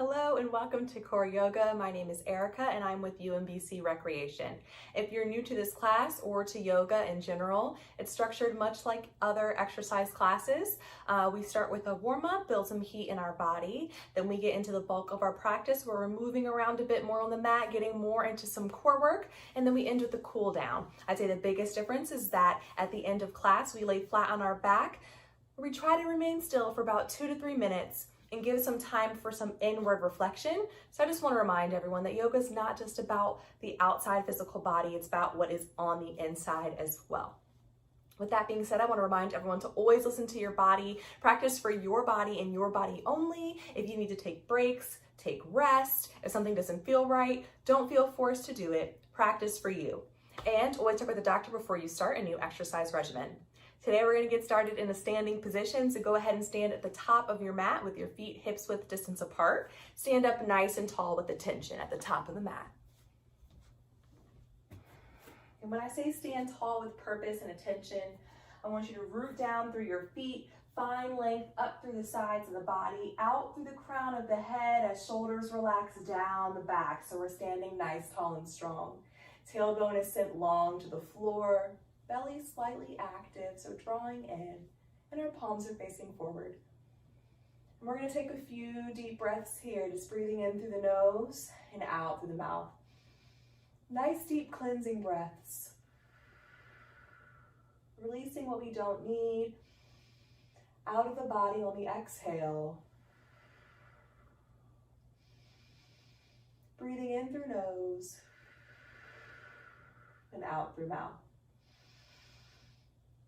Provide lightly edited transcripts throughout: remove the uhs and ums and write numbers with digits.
Hello and welcome to Core Yoga. My name is Erica and I'm with UMBC Recreation. If you're new to this class or to yoga in general, it's structured much like other exercise classes. We start with a warm-up, build some heat in our body. Then we get into the bulk of our practice where we're moving around a bit more on the mat, getting more into some core work, and then we end with the cool down. I'd say the biggest difference is that at the end of class, we lay flat on our back. We try to remain still for about 2 to 3 minutes and give some time for some inward reflection. So I just want to remind everyone that yoga is not just about the outside physical body, it's about what is on the inside as well. With that being said, I want to remind everyone to always listen to your body, practice for your body and your body only. If you need to take breaks, take rest. If something doesn't feel right, don't feel forced to do it. Practice for you. And always check with the doctor before you start a new exercise regimen. Today we're going to get started in a standing position, so go ahead and stand at the top of your mat with your feet hips width distance apart. Stand up nice and tall with the tension at the top of the mat. And when I say stand tall with purpose and attention, I want you to root down through your feet, find length up through the sides of the body, out through the crown of the head as shoulders relax down the back. So we're standing nice, tall, and strong. Tailbone is sent long to the floor. Belly slightly active, so drawing in, and our palms are facing forward. And we're going to take a few deep breaths here, just breathing in through the nose and out through the mouth. Nice deep cleansing breaths. Releasing what we don't need out of the body on the exhale. Breathing in through nose and out through mouth.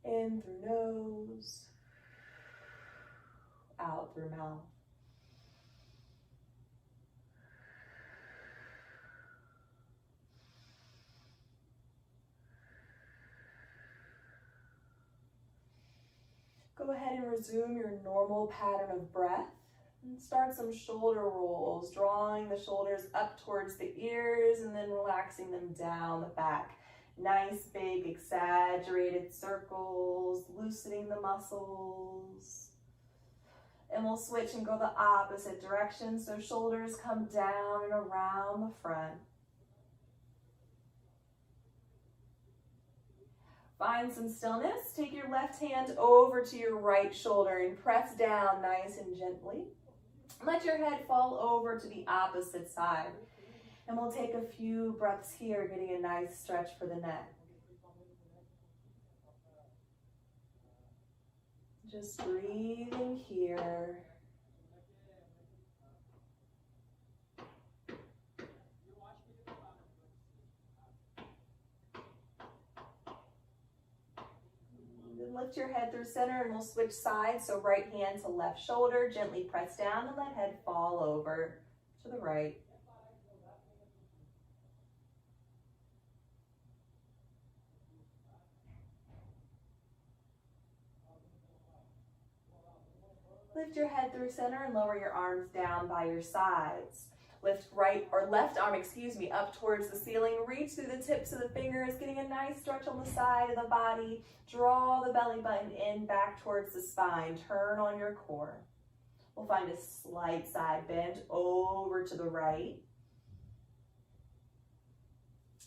In through nose, out through mouth. Go ahead and resume your normal pattern of breath and start some shoulder rolls, drawing the shoulders up towards the ears and then relaxing them down the back. Nice, big, exaggerated circles, loosening the muscles. And we'll switch and go the opposite direction, so shoulders come down and around the front. Find some stillness. Take your left hand over to your right shoulder and press down nice and gently. Let your head fall over to the opposite side. And we'll take a few breaths here, getting a nice stretch for the neck. Just breathing here. Then lift your head through center and we'll switch sides. So right hand to left shoulder, gently press down and let head fall over to the right. Lift your head through center and lower your arms down by your sides. Lift left arm, up towards the ceiling. Reach through the tips of the fingers, getting a nice stretch on the side of the body. Draw the belly button in back towards the spine. Turn on your core. We'll find a slight side bend over to the right.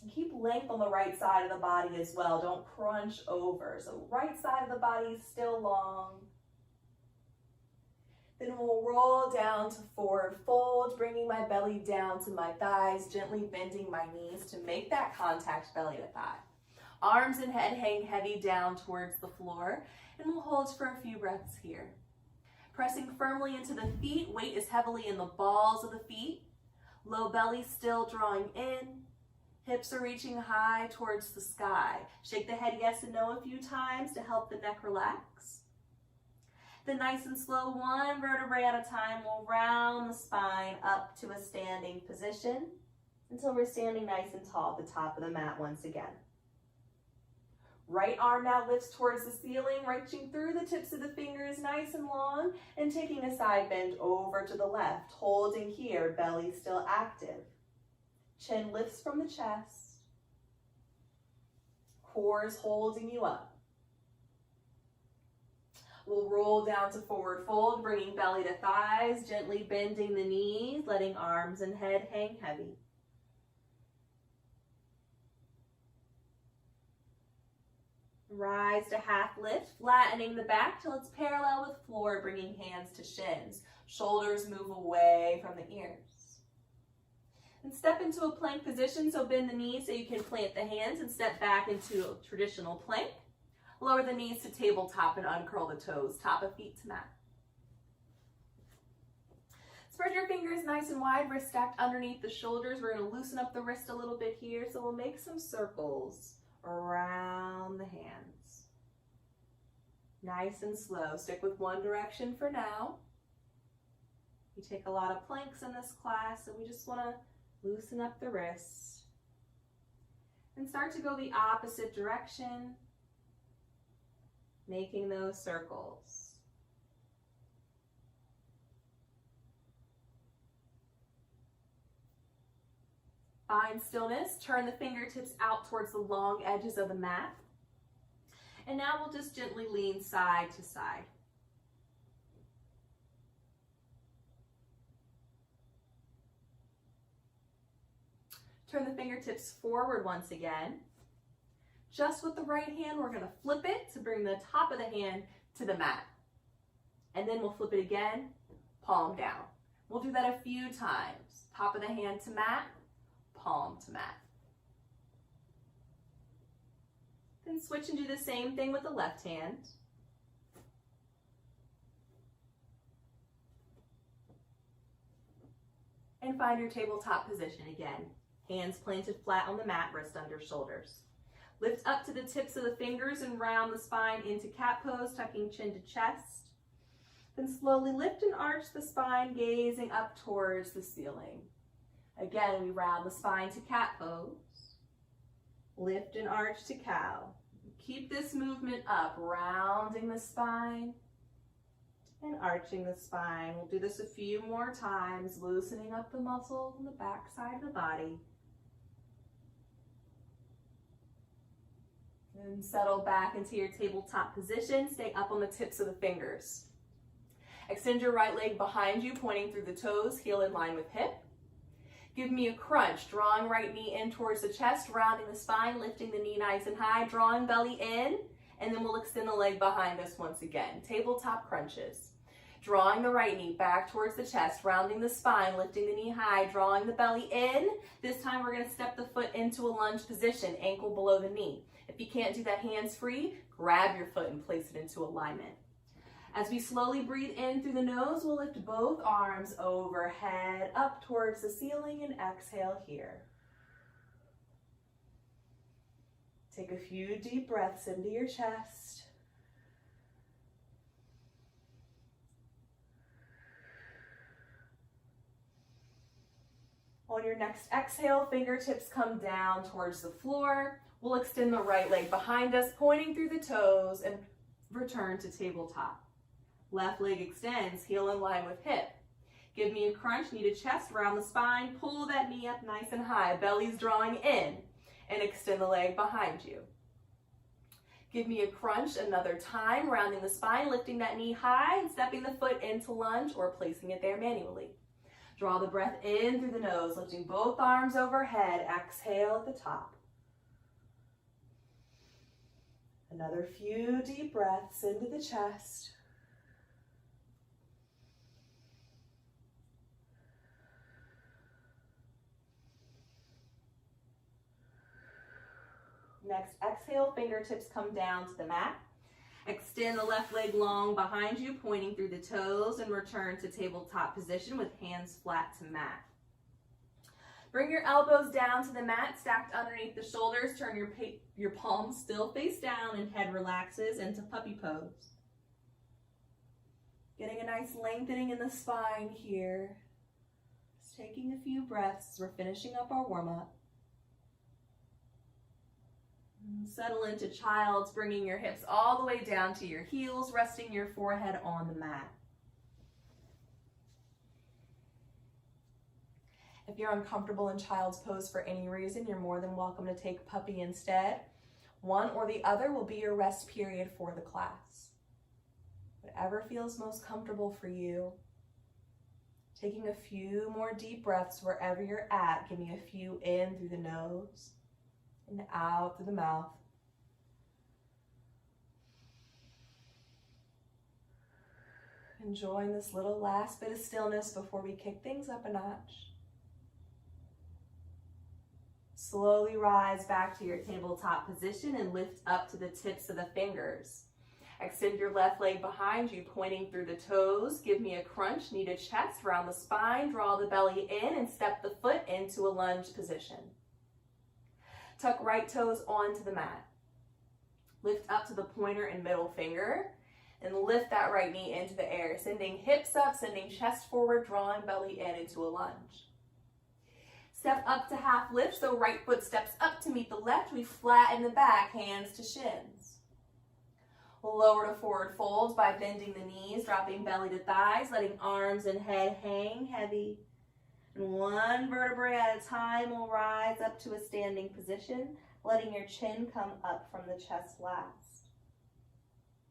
And keep length on the right side of the body as well. Don't crunch over. So right side of the body is still long. Then we'll roll down to forward fold, bringing my belly down to my thighs, gently bending my knees to make that contact belly to thigh. Arms and head hang heavy down towards the floor, and we'll hold for a few breaths here. Pressing firmly into the feet, weight is heavily in the balls of the feet. Low belly still drawing in. Hips are reaching high towards the sky. Shake the head yes and no a few times to help the neck relax. Then nice and slow, one vertebrae at a time, we'll round the spine up to a standing position until we're standing nice and tall at the top of the mat once again. Right arm now lifts towards the ceiling, reaching through the tips of the fingers nice and long, and taking a side bend over to the left, holding here, belly still active. Chin lifts from the chest. Core is holding you up. We'll roll down to forward fold, bringing belly to thighs, gently bending the knees, letting arms and head hang heavy. Rise to half lift, flattening the back till it's parallel with floor, bringing hands to shins. Shoulders move away from the ears. And step into a plank position, so bend the knees so you can plant the hands and step back into a traditional plank. Lower the knees to tabletop and uncurl the toes, top of feet to mat. Spread your fingers nice and wide, wrists stacked underneath the shoulders. We're going to loosen up the wrist a little bit here, so we'll make some circles around the hands. Nice and slow. Stick with one direction for now. We take a lot of planks in this class, so we just want to loosen up the wrists. And start to go the opposite direction, making those circles. Find stillness, turn the fingertips out towards the long edges of the mat. And now we'll just gently lean side to side. Turn the fingertips forward once again. Just with the right hand, we're going to flip it to bring the top of the hand to the mat. And then we'll flip it again, palm down. We'll do that a few times. Top of the hand to mat, palm to mat. Then switch and do the same thing with the left hand. And find your tabletop position again. Hands planted flat on the mat, wrist under shoulders. Lift up to the tips of the fingers and round the spine into cat pose, tucking chin to chest. Then slowly lift and arch the spine, gazing up towards the ceiling. Again, we round the spine to cat pose. Lift and arch to cow. Keep this movement up, rounding the spine and arching the spine. We'll do this a few more times, loosening up the muscles on the back side of the body. And settle back into your tabletop position. Stay up on the tips of the fingers. Extend your right leg behind you, pointing through the toes, heel in line with hip. Give me a crunch, drawing right knee in towards the chest, rounding the spine, lifting the knee nice and high, drawing belly in, and then we'll extend the leg behind us once again. Tabletop crunches. Drawing the right knee back towards the chest, rounding the spine, lifting the knee high, drawing the belly in. This time we're going to step the foot into a lunge position, ankle below the knee. If you can't do that hands free, grab your foot and place it into alignment. As we slowly breathe in through the nose, we'll lift both arms overhead, up towards the ceiling, and exhale here. Take a few deep breaths into your chest. On your next exhale, fingertips come down towards the floor. We'll extend the right leg behind us, pointing through the toes, and return to tabletop. Left leg extends, heel in line with hip. Give me a crunch, knee to chest, round the spine, pull that knee up nice and high, belly's drawing in, and extend the leg behind you. Give me a crunch another time, rounding the spine, lifting that knee high, and stepping the foot into lunge or placing it there manually. Draw the breath in through the nose, lifting both arms overhead, exhale at the top. Another few deep breaths into the chest. Next, exhale, fingertips come down to the mat. Extend the left leg long behind you, pointing through the toes, and return to tabletop position with hands flat to mat. Bring your elbows down to the mat, stacked underneath the shoulders. Turn your palms still face down and head relaxes into puppy pose. Getting a nice lengthening in the spine here. Just taking a few breaths. We're finishing up our warm-up. Settle into child's, bringing your hips all the way down to your heels, resting your forehead on the mat. If you're uncomfortable in child's pose for any reason, you're more than welcome to take puppy instead. One or the other will be your rest period for the class. Whatever feels most comfortable for you. Taking a few more deep breaths wherever you're at. Give me a few in through the nose and out through the mouth. Enjoying this little last bit of stillness before we kick things up a notch. Slowly rise back to your tabletop position and lift up to the tips of the fingers. Extend your left leg behind you, pointing through the toes. Give me a crunch, knee to chest, round the spine, draw the belly in, and step the foot into a lunge position. Tuck right toes onto the mat. Lift up to the pointer and middle finger, and lift that right knee into the air, sending hips up, sending chest forward, drawing belly in into a lunge. Step up to half lift, so right foot steps up to meet the left. We flatten the back, hands to shins. Lower to forward fold by bending the knees, dropping belly to thighs, letting arms and head hang heavy. And one vertebrae at a time will rise up to a standing position, letting your chin come up from the chest last.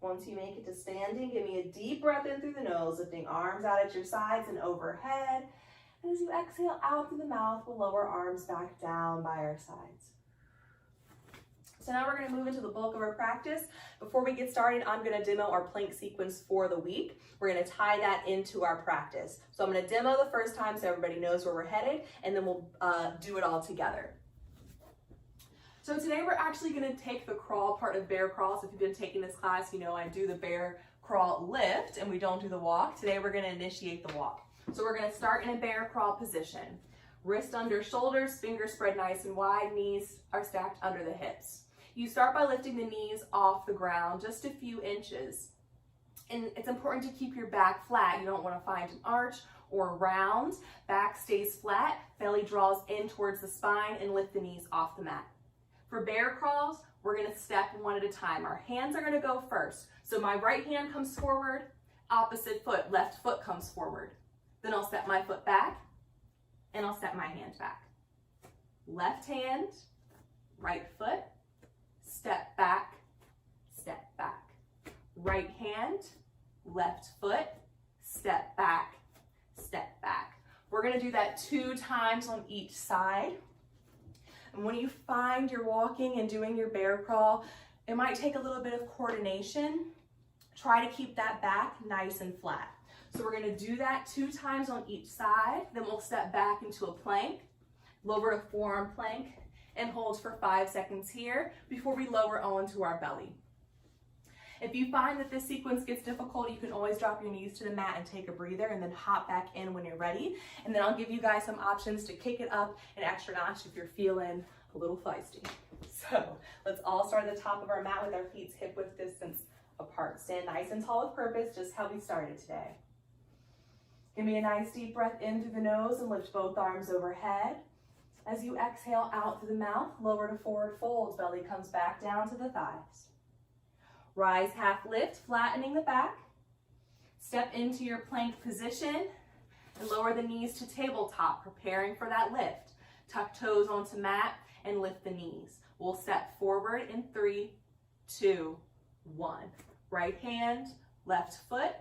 Once you make it to standing, give me a deep breath in through the nose, lifting arms out at your sides and overhead. And as you exhale out through the mouth, we'll lower arms back down by our sides. So now we're going to move into the bulk of our practice. Before we get started, I'm going to demo our plank sequence for the week. We're going to tie that into our practice. So I'm going to demo the first time so everybody knows where we're headed, and then we'll do it all together. So today we're actually going to take the crawl part of bear crawl. So if you've been taking this class, you know I do the bear crawl lift and we don't do the walk. Today we're going to initiate the walk. So we're going to start in a bear crawl position. Wrist under shoulders, fingers spread nice and wide, knees are stacked under the hips. You start by lifting the knees off the ground just a few inches. And it's important to keep your back flat. You don't want to find an arch or round. Back stays flat, belly draws in towards the spine, and lift the knees off the mat. For bear crawls, we're going to step one at a time. Our hands are going to go first. So my right hand comes forward, opposite foot, left foot comes forward. Then I'll step my foot back, and I'll step my hand back. Left hand, right foot, step back, step back. Right hand, left foot, step back, step back. We're going to do that 2 times on each side. And when you find you're walking and doing your bear crawl, it might take a little bit of coordination. Try to keep that back nice and flat. So we're going to do that 2 times on each side. Then we'll step back into a plank, lower to forearm plank, and hold for 5 seconds here before we lower onto our belly. If you find that this sequence gets difficult, you can always drop your knees to the mat and take a breather and then hop back in when you're ready. And then I'll give you guys some options to kick it up an extra notch if you're feeling a little feisty. So let's all start at the top of our mat with our feet hip width distance apart. Stand nice and tall with purpose, just how we started today. Give me a nice deep breath in through the nose and lift both arms overhead. As you exhale out through the mouth, lower to forward fold, belly comes back down to the thighs. Rise half lift, flattening the back. Step into your plank position and lower the knees to tabletop, preparing for that lift. Tuck toes onto mat and lift the knees. We'll step forward in 3, 2, 1. Right hand, left foot,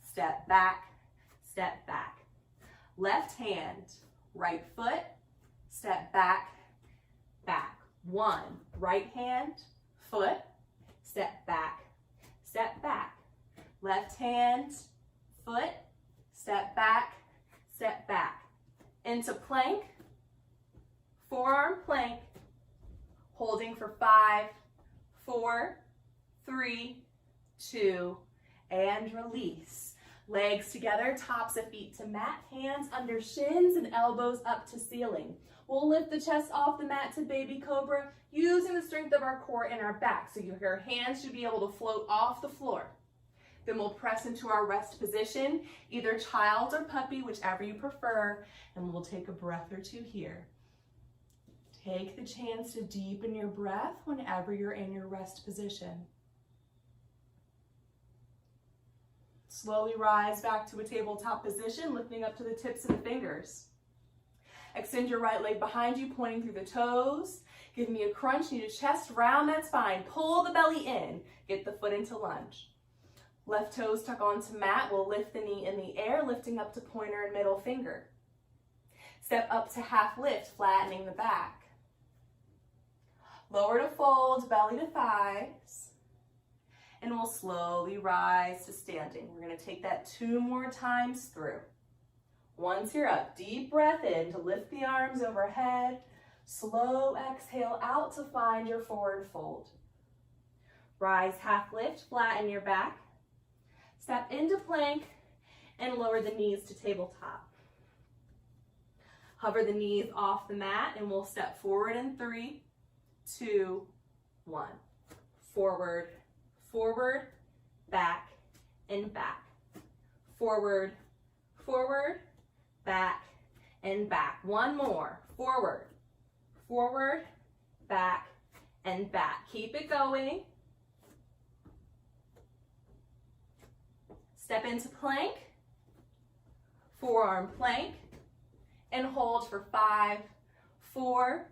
step back, step back. Left hand, right foot, step back, back. 1, right hand, foot, step back, step back. Left hand, foot, step back, step back. Into plank, forearm plank, holding for 5, 4, 3, 2, and release. Legs together, tops of feet to mat, hands under shins and elbows up to ceiling. We'll lift the chest off the mat to baby cobra using the strength of our core and our back. So your hands should be able to float off the floor. Then we'll press into our rest position, either child or puppy, whichever you prefer, and we'll take a breath or 2 here. Take the chance to deepen your breath whenever you're in your rest position. Slowly rise back to a tabletop position, lifting up to the tips of the fingers. Extend your right leg behind you, pointing through the toes. Give me a crunch, knee to chest, round that spine. Pull the belly in. Get the foot into lunge. Left toes tuck onto mat. We'll lift the knee in the air, lifting up to pointer and middle finger. Step up to half lift, flattening the back. Lower to fold, belly to thighs. And we'll slowly rise to standing. We're going to take that 2 more times through. Once you're up, deep breath in to lift the arms overhead. Slow exhale out to find your forward fold. Rise, half lift, flatten your back. Step into plank and lower the knees to tabletop. Hover the knees off the mat and we'll step forward in 3, 2, 1. Forward, forward, back, and back. Forward, forward, back, and back. One more. Forward, forward, back, and back. Keep it going. Step into plank, forearm plank, and hold for 5, 4,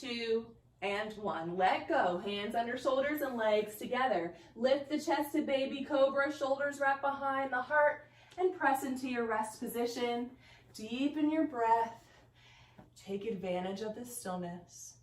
2, and 1. Let go. Hands under shoulders and legs together. Lift the chest to baby cobra, shoulders wrap behind the heart, and press into your rest position. Deepen your breath. Take advantage of the stillness.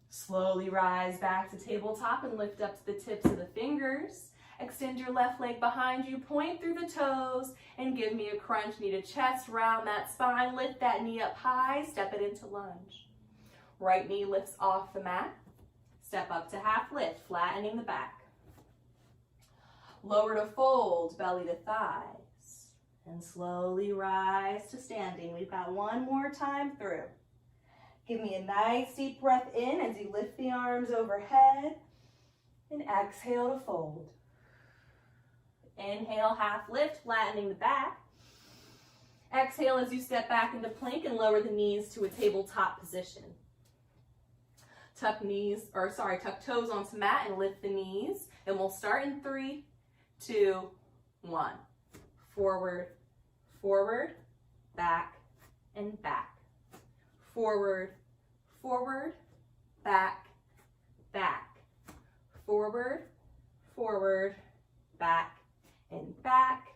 Slowly rise back to tabletop and lift up to the tips of the fingers. Extend your left leg behind you, point through the toes, and give me a crunch. Knee to chest, round that spine, lift that knee up high, step it into lunge. Right knee lifts off the mat. Step up to half lift, flattening the back. Lower to fold, belly to thighs. And slowly rise to standing. We've got 1 more time through. Give me a nice deep breath in as you lift the arms overhead. And exhale to fold. Inhale, half lift, flattening the back. Exhale as you step back into plank and lower the knees to a tabletop position. Tuck toes onto mat and lift the knees. And we'll start in 3, 2, 1. Forward, forward, back, and back. Forward, forward, back, back. Forward, forward, back, and back.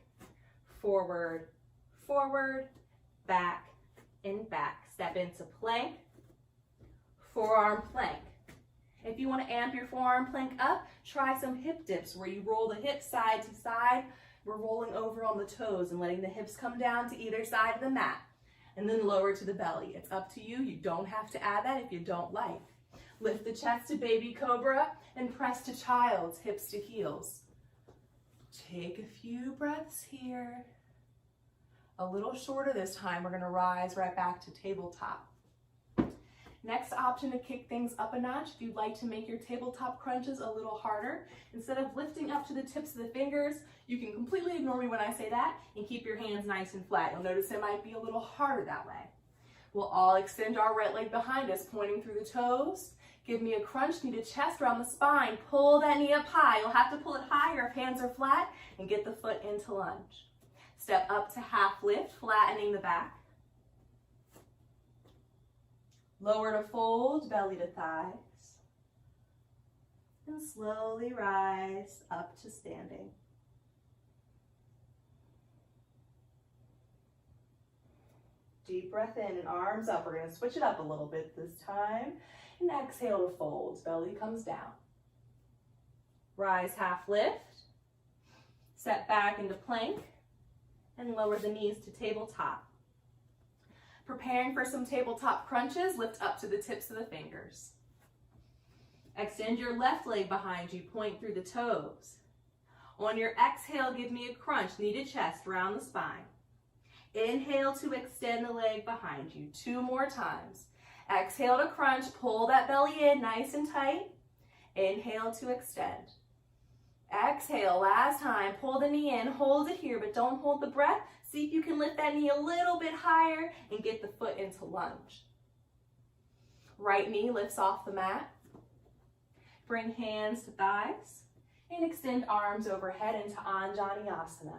Forward, forward, back, and back. Step into plank, forearm plank. If you want to amp your forearm plank up, try some hip dips where you roll the hips side to side. We're rolling over on the toes and letting the hips come down to either side of the mat. And then lower to the belly. It's up to you. You don't have to add that if you don't like. Lift the chest to baby cobra and press to child's, hips to heels. Take a few breaths here. A little shorter this time. We're going to rise right back to tabletop. Next option to kick things up a notch, if you'd like to make your tabletop crunches a little harder, instead of lifting up to the tips of the fingers, you can completely ignore me when I say that and keep your hands nice and flat. You'll notice it might be a little harder that way. We'll all extend our right leg behind us, pointing through the toes. Give me a crunch, knee to chest, around the spine. Pull that knee up high. You'll have to pull it higher if hands are flat, and get the foot into lunge. Step up to half lift, flattening the back. Lower to fold, belly to thighs. And slowly rise up to standing. Deep breath in and arms up. We're going to switch it up a little bit this time. And exhale to fold, belly comes down. Rise, half lift. Step back into plank. And lower the knees to tabletop. Preparing for some tabletop crunches, lift up to the tips of the fingers. Extend your left leg behind you, point through the toes. On your exhale, give me a crunch, knee to chest, round the spine. Inhale to extend the leg behind you. 2 more times. Exhale to crunch, pull that belly in nice and tight. Inhale to extend. Exhale, last time, pull the knee in, hold it here, but don't hold the breath. See if you can lift that knee a little bit higher and get the foot into lunge. Right knee lifts off the mat. Bring hands to thighs and extend arms overhead into Anjaneyasana.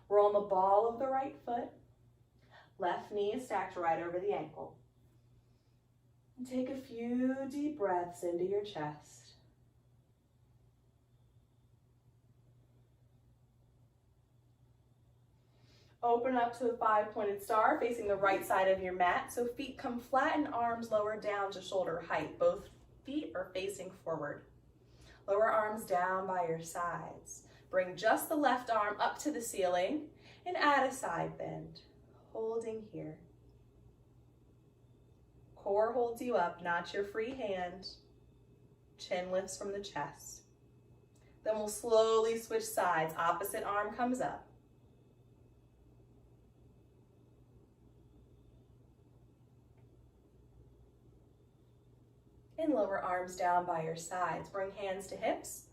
We're on the ball of the right foot. Left knee is stacked right over the ankle. And take a few deep breaths into your chest. Open up to the 5-pointed star facing the right side of your mat. So feet come flat and arms lower down to shoulder height. Both feet are facing forward. Lower arms down by your sides. Bring just the left arm up to the ceiling and add a side bend, holding here. Core holds you up, not your free hand. Chin lifts from the chest. Then we'll slowly switch sides. Opposite arm comes up. And lower arms down by your sides. Bring hands to hips.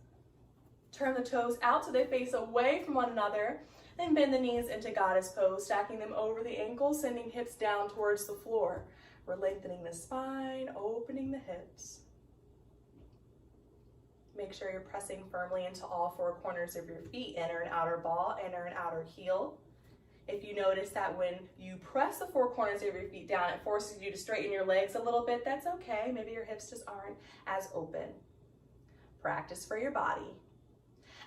Turn the toes out so they face away from one another. Then bend the knees into goddess pose, stacking them over the ankles, sending hips down towards the floor. We're lengthening the spine, opening the hips. Make sure you're pressing firmly into all four corners of your feet. Inner and outer ball, inner and outer heel. If you notice that when you press the four corners of your feet down, it forces you to straighten your legs a little bit, that's okay. Maybe your hips just aren't as open. Practice for your body.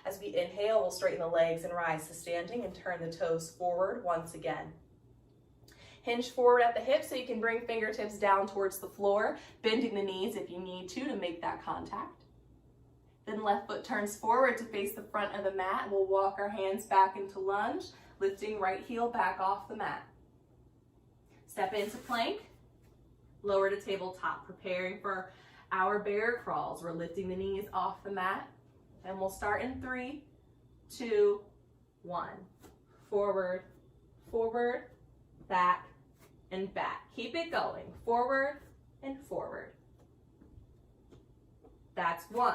As we inhale, we'll straighten the legs and rise to standing and turn the toes forward once again. Hinge forward at the hips so you can bring fingertips down towards the floor, bending the knees if you need to make that contact. Then left foot turns forward to face the front of the mat. We'll walk our hands back into lunge, lifting right heel back off the mat. Step into plank, lower to tabletop, preparing for our bear crawls. We're lifting the knees off the mat, and we'll start in 3, 2, 1. Forward, forward, back, and back. Keep it going. Forward and forward. That's 1.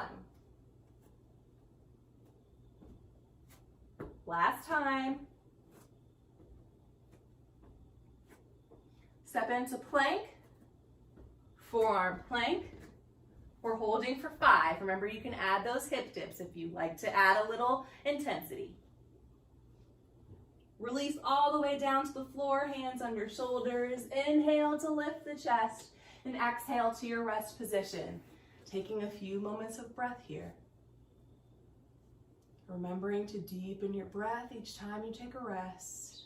Last time. Step into plank, forearm plank. We're holding for 5. Remember, you can add those hip dips if you like to add a little intensity. Release all the way down to the floor, hands under shoulders. Inhale to lift the chest and exhale to your rest position. Taking a few moments of breath here. Remembering to deepen your breath each time you take a rest.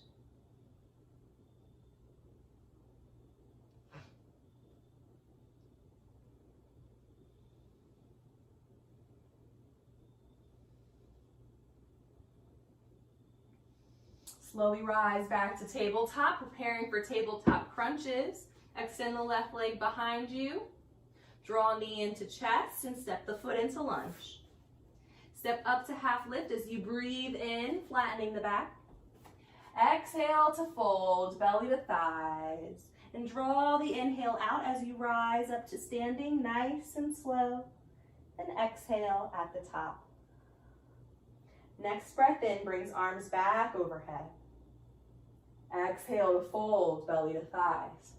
Slowly rise back to tabletop, preparing for tabletop crunches. Extend the left leg behind you. Draw knee into chest and step the foot into lunge. Step up to half lift as you breathe in, flattening the back. Exhale to fold, belly to thighs. And draw the inhale out as you rise up to standing, nice and slow. And exhale at the top. Next breath in brings arms back overhead. Exhale to fold, belly to thighs.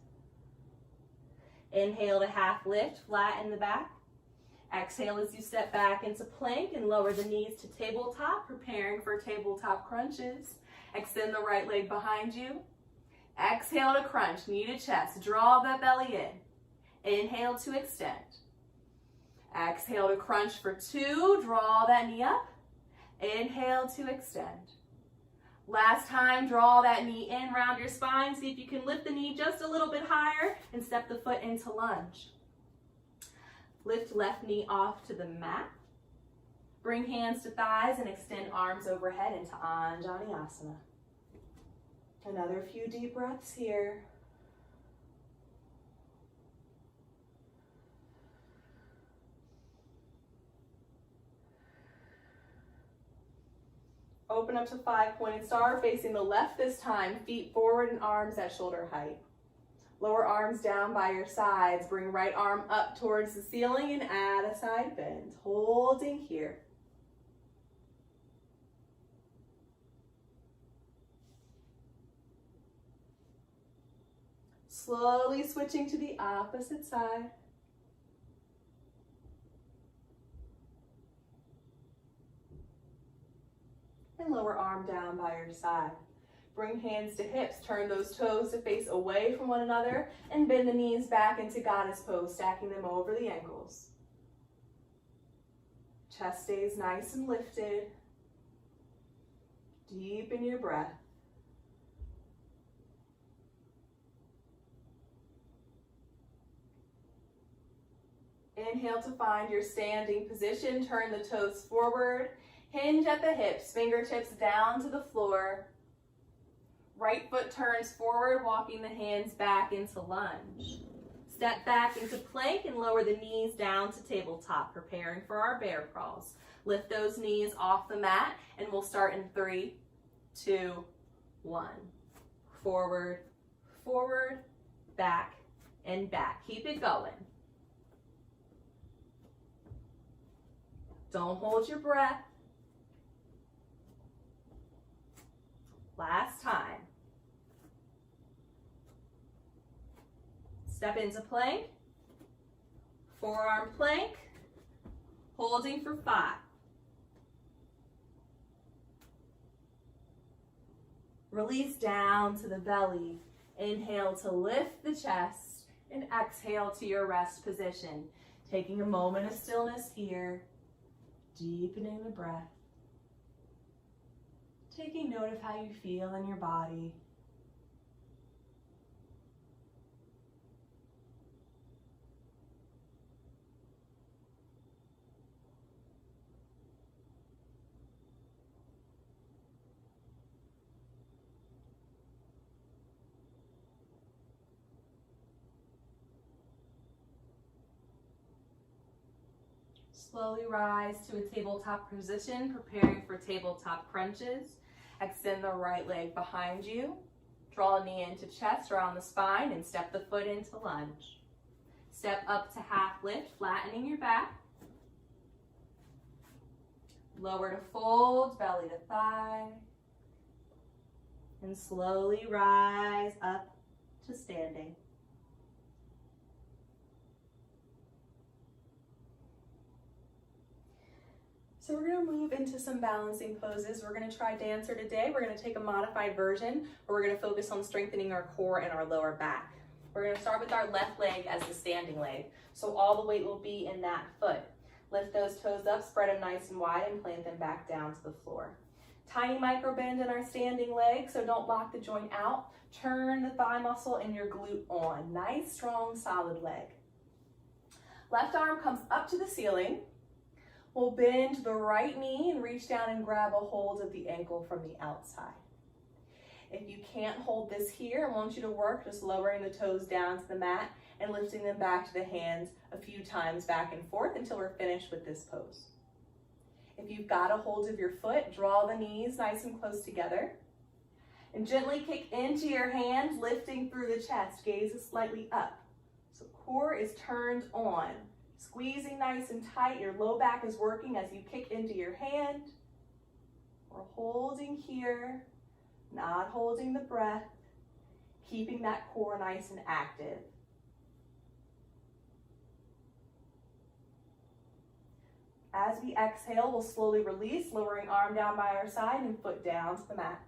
Inhale to half lift, flatten the back. Exhale as you step back into plank and lower the knees to tabletop, preparing for tabletop crunches. Extend the right leg behind you. Exhale to crunch, knee to chest. Draw that belly in. Inhale to extend. Exhale to crunch for 2. Draw that knee up. Inhale to extend. Last time, draw that knee in, round your spine. See if you can lift the knee just a little bit higher and step the foot into lunge. Lift left knee off to the mat. Bring hands to thighs and extend arms overhead into Anjaneyasana. Another few deep breaths here. Open up to 5-pointed star, facing the left this time. Feet forward and arms at shoulder height. Lower arms down by your sides. Bring right arm up towards the ceiling and add a side bend. Holding here. Slowly switching to the opposite side. And lower arm down by your side. Bring hands to hips. Turn those toes to face away from one another and bend the knees back into goddess pose, stacking them over the ankles. Chest stays nice and lifted. Deepen your breath. Inhale to find your standing position. Turn the toes forward. Hinge at the hips, fingertips down to the floor. Right foot turns forward, walking the hands back into lunge. Step back into plank and lower the knees down to tabletop, preparing for our bear crawls. Lift those knees off the mat, and we'll start in 3, 2, 1. Forward, forward, back, and back. Keep it going. Don't hold your breath. Last time. Step into plank, forearm plank, holding for 5. Release down to the belly. Inhale to lift the chest and exhale to your rest position. Taking a moment of stillness here, deepening the breath. Taking note of how you feel in your body. Slowly rise to a tabletop position, preparing for tabletop crunches. Extend the right leg behind you. Draw a knee into chest around the spine and step the foot into lunge. Step up to half lift, flattening your back. Lower to fold, belly to thigh. And slowly rise up to standing. So we're going to move into some balancing poses. We're going to try dancer today. We're going to take a modified version where we're going to focus on strengthening our core and our lower back. We're going to start with our left leg as the standing leg. So all the weight will be in that foot. Lift those toes up, spread them nice and wide, and plant them back down to the floor. Tiny micro bend in our standing leg, so don't lock the joint out. Turn the thigh muscle and your glute on. Nice, strong, solid leg. Left arm comes up to the ceiling. We'll bend the right knee and reach down and grab a hold of the ankle from the outside. If you can't hold this here, I want you to work just lowering the toes down to the mat and lifting them back to the hands a few times back and forth until we're finished with this pose. If you've got a hold of your foot, draw the knees nice and close together and gently kick into your hand, lifting through the chest, gaze is slightly up. So core is turned on. Squeezing nice and tight, your low back is working as you kick into your hand. We're holding here, not holding the breath, keeping that core nice and active. As we exhale, we'll slowly release, lowering arm down by our side and foot down to the mat.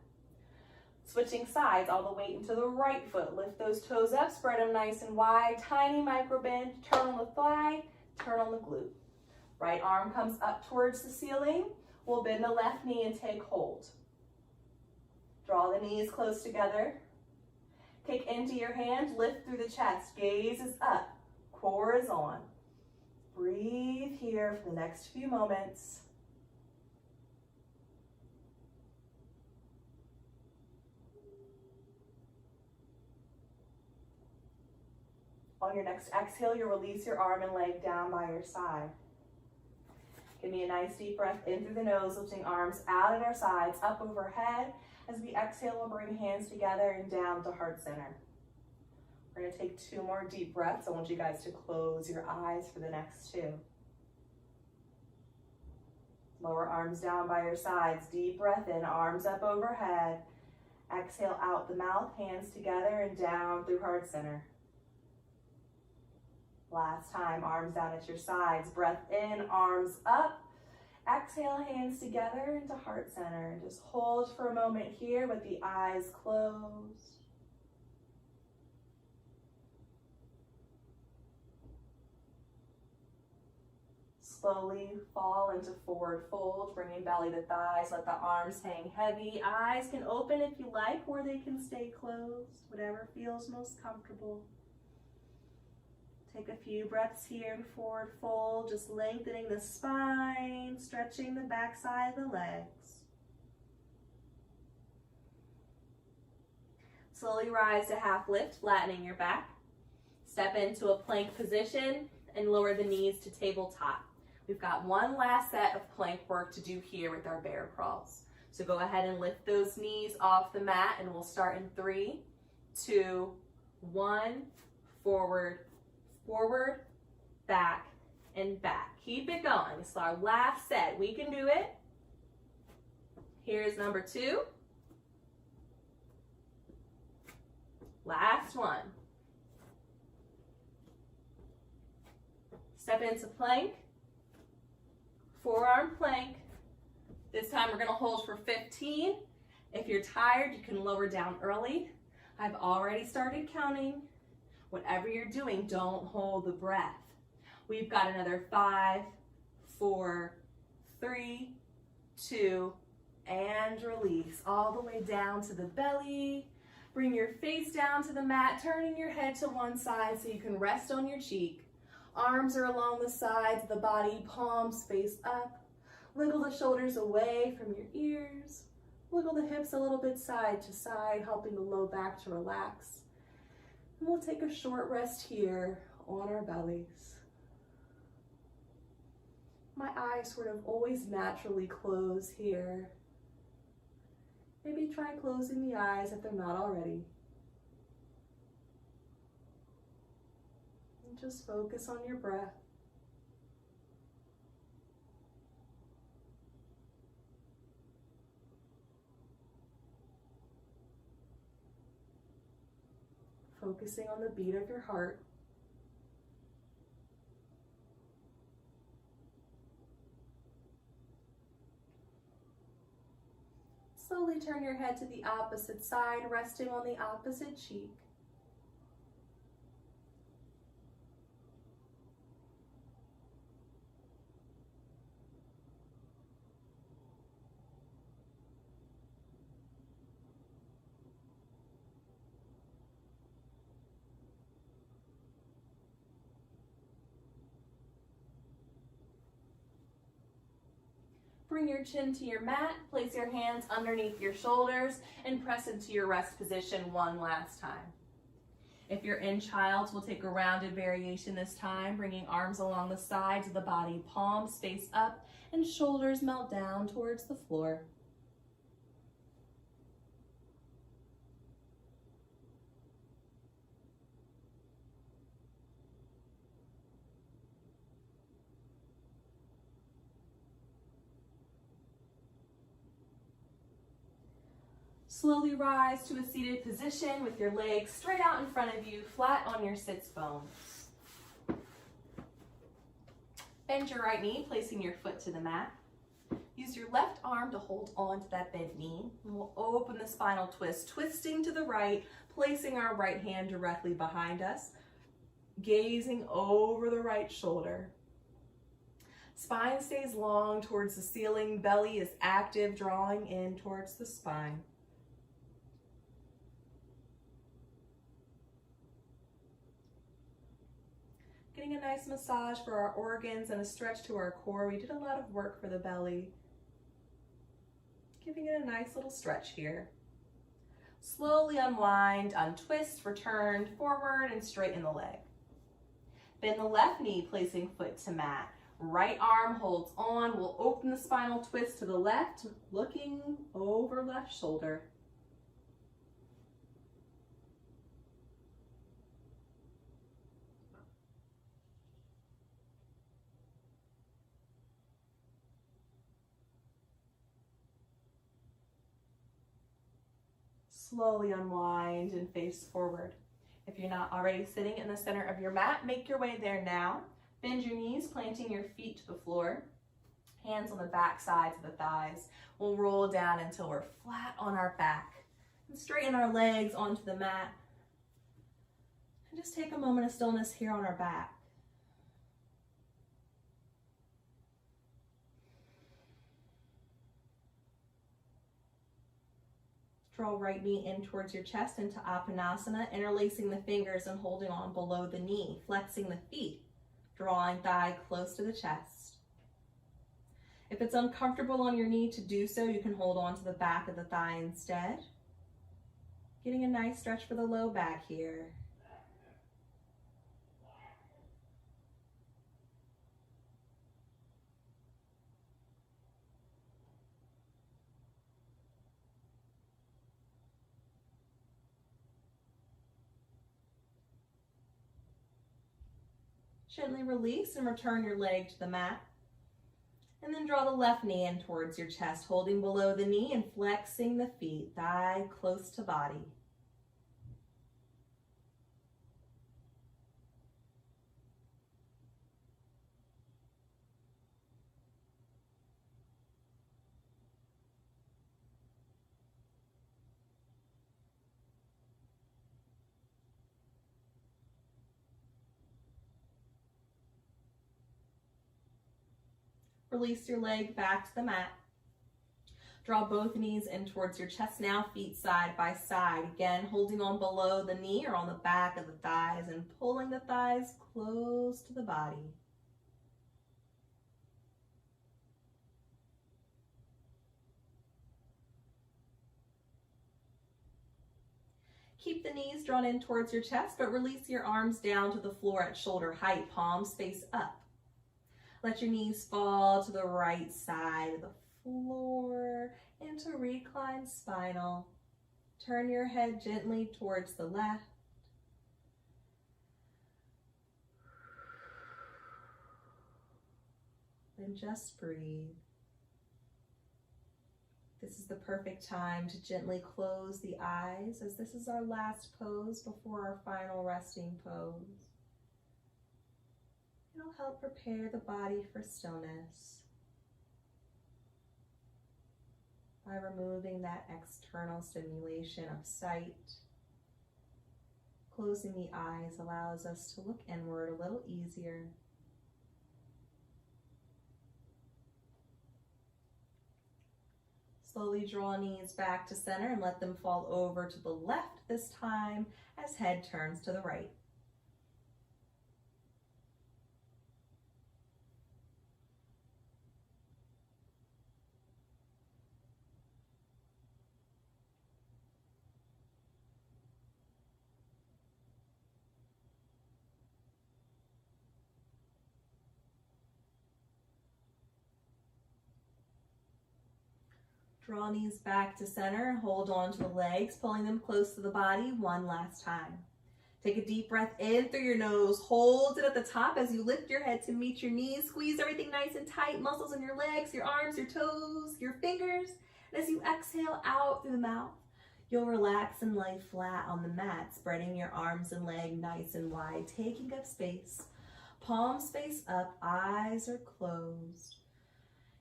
Switching sides, all the weight into the right foot. Lift those toes up, spread them nice and wide, tiny micro bend, turn on the thigh, turn on the glute. Right arm comes up towards the ceiling. We'll bend the left knee and take hold. Draw the knees close together. Kick into your hand, lift through the chest. Gaze is up, core is on. Breathe here for the next few moments. On your next exhale, you'll release your arm and leg down by your side. Give me a nice deep breath in through the nose, lifting arms out at our sides, up overhead. As we exhale, we'll bring hands together and down to heart center. We're going to take 2 more deep breaths. I want you guys to close your eyes for the next 2. Lower arms down by your sides. Deep breath in, arms up overhead. Exhale out the mouth, hands together and down through heart center. Last time, arms down at your sides. Breath in, arms up. Exhale, hands together into heart center. Just hold for a moment here with the eyes closed. Slowly fall into forward fold, bringing belly to thighs. Let the arms hang heavy. Eyes can open if you like, or they can stay closed, whatever feels most comfortable. Take a few breaths here in forward fold, just lengthening the spine, stretching the backside of the legs. Slowly rise to half lift, flattening your back. Step into a plank position and lower the knees to tabletop. We've got one last set of plank work to do here with our bear crawls. So go ahead and lift those knees off the mat, and we'll start in 3, 2, 1, forward, forward, back, and back. Keep it going. It's our last set. We can do it. Here's number 2. Last one. Step into plank, forearm plank. This time we're gonna hold for 15. If you're tired, you can lower down early. I've already started counting. Whatever you're doing, don't hold the breath. We've got another 5, 4, 3, 2, and release. All the way down to the belly. Bring your face down to the mat, turning your head to one side so you can rest on your cheek. Arms are along the sides of the body, palms face up. Wiggle the shoulders away from your ears. Wiggle the hips a little bit side to side, helping the low back to relax. And we'll take a short rest here on our bellies. My eyes sort of always naturally close here. Maybe try closing the eyes if they're not already. And just focus on your breath. Focusing on the beat of your heart. Slowly turn your head to the opposite side, resting on the opposite cheek. Bring your chin to your mat, place your hands underneath your shoulders, and press into your rest position one last time. If you're in child's, we'll take a rounded variation this time, bringing arms along the sides of the body, palms face up, and shoulders melt down towards the floor. Slowly rise to a seated position with your legs straight out in front of you, flat on your sits bones. Bend your right knee, placing your foot to the mat. Use your left arm to hold on to that bent knee. And we'll open the spinal twist, twisting to the right, placing our right hand directly behind us, gazing over the right shoulder. Spine stays long towards the ceiling, belly is active, drawing in towards the spine. Getting a nice massage for our organs and a stretch to our core. We did a lot of work for the belly. Giving it a nice little stretch here. Slowly unwind, untwist, return forward and straighten the leg. Bend the left knee, placing foot to mat. Right arm holds on. We'll open the spinal twist to the left, looking over left shoulder. Slowly unwind and face forward. If you're not already sitting in the center of your mat, make your way there now. Bend your knees, planting your feet to the floor. Hands on the back sides of the thighs. We'll roll down until we're flat on our back. And straighten our legs onto the mat. And just take a moment of stillness here on our back. Draw right knee in towards your chest into Apanasana, interlacing the fingers and holding on below the knee, flexing the feet, drawing thigh close to the chest. If it's uncomfortable on your knee to do so, you can hold on to the back of the thigh instead. Getting a nice stretch for the low back here. Gently release and return your leg to the mat. And then draw the left knee in towards your chest, holding below the knee and flexing the feet, thigh close to body. Release your leg back to the mat. Draw both knees in towards your chest now, feet side by side. Again, holding on below the knee or on the back of the thighs and pulling the thighs close to the body. Keep the knees drawn in towards your chest, but release your arms down to the floor at shoulder height, palms face up. Let your knees fall to the right side of the floor into reclined spinal. Turn your head gently towards the left. And just breathe. This is the perfect time to gently close the eyes, as this is our last pose before our final resting pose. It'll help prepare the body for stillness by removing that external stimulation of sight. Closing the eyes allows us to look inward a little easier. Slowly draw knees back to center and let them fall over to the left this time as head turns to the right. Draw knees back to center, hold on to the legs, pulling them close to the body one last time. Take a deep breath in through your nose, hold it at the top as you lift your head to meet your knees, squeeze everything nice and tight, muscles in your legs, your arms, your toes, your fingers. And as you exhale out through the mouth, you'll relax and lay flat on the mat, spreading your arms and legs nice and wide, taking up space. Palms face up, eyes are closed.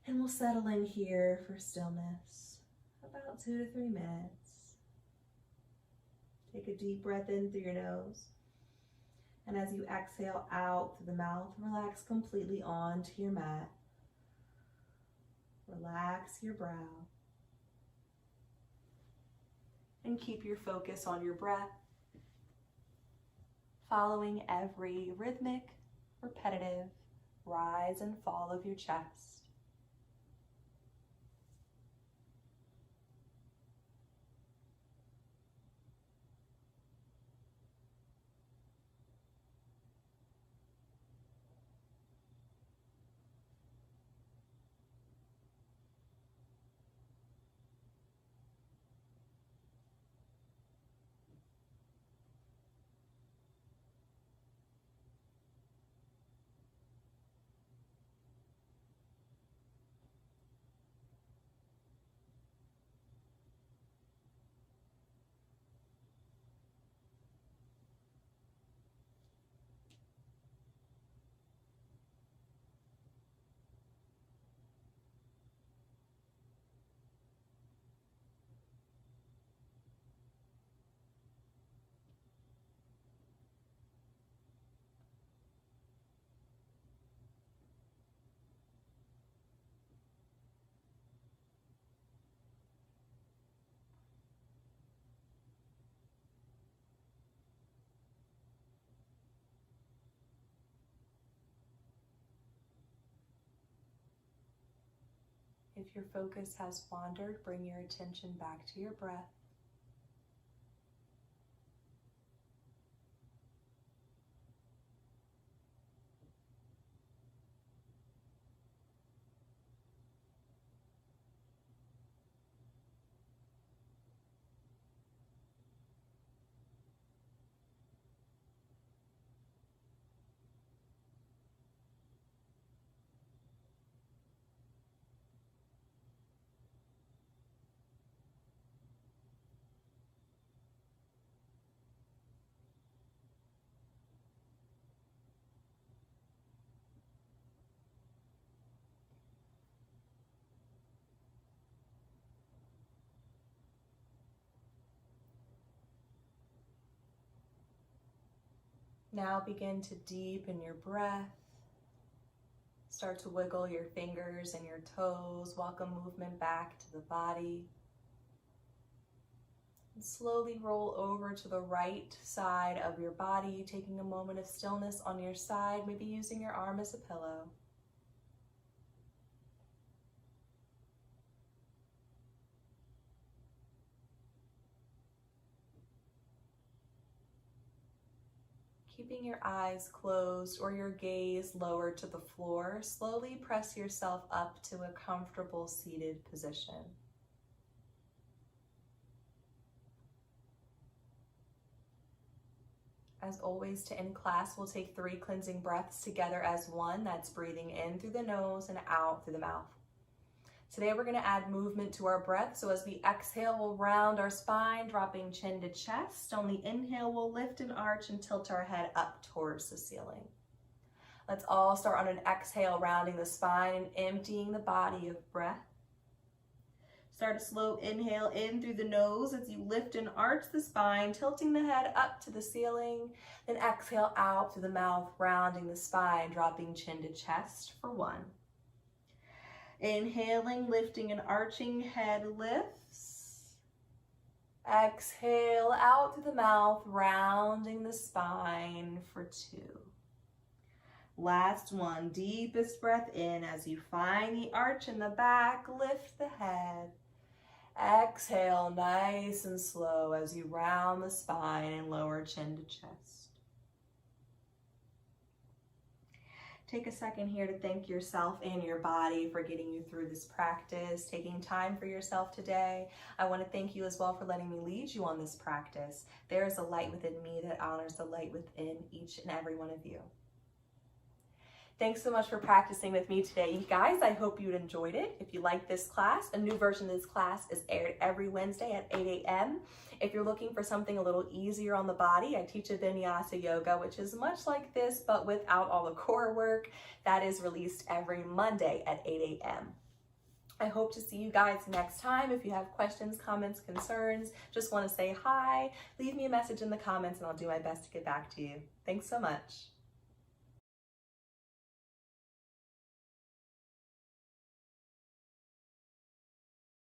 And we'll settle in here for stillness, about 2 to 3 minutes. Take a deep breath in through your nose. And as you exhale out through the mouth, relax completely onto your mat. Relax your brow. And keep your focus on your breath, following every rhythmic, repetitive rise and fall of your chest. If your focus has wandered, bring your attention back to your breath. Now begin to deepen your breath. Start to wiggle your fingers and your toes. Welcome movement back to the body. And slowly roll over to the right side of your body, taking a moment of stillness on your side, maybe using your arm as a pillow. Keeping your eyes closed or your gaze lowered to the floor, slowly press yourself up to a comfortable seated position. As always, to end class, we'll take 3 cleansing breaths together as one. That's breathing in through the nose and out through the mouth. Today we're going to add movement to our breath. So as we exhale, we'll round our spine, dropping chin to chest. On the inhale, we'll lift and arch and tilt our head up towards the ceiling. Let's all start on an exhale, rounding the spine and emptying the body of breath. Start a slow inhale in through the nose as you lift and arch the spine, tilting the head up to the ceiling. Then exhale out through the mouth, rounding the spine, dropping chin to chest for 1. Inhaling, lifting and arching, head lifts. Exhale out through the mouth, rounding the spine for 2. Last one, deepest breath in as you find the arch in the back, lift the head. Exhale, nice and slow as you round the spine and lower chin to chest. Take a second here to thank yourself and your body for getting you through this practice, taking time for yourself today. I want to thank you as well for letting me lead you on this practice. There is a light within me that honors the light within each and every one of you. Thanks so much for practicing with me today, you guys. I hope you enjoyed it. If you like this class, a new version of this class is aired every Wednesday at 8 a.m. If you're looking for something a little easier on the body, I teach a vinyasa yoga, which is much like this, but without all the core work. That is released every Monday at 8 a.m. I hope to see you guys next time. If you have questions, comments, concerns, just want to say hi, leave me a message in the comments and I'll do my best to get back to you. Thanks so much.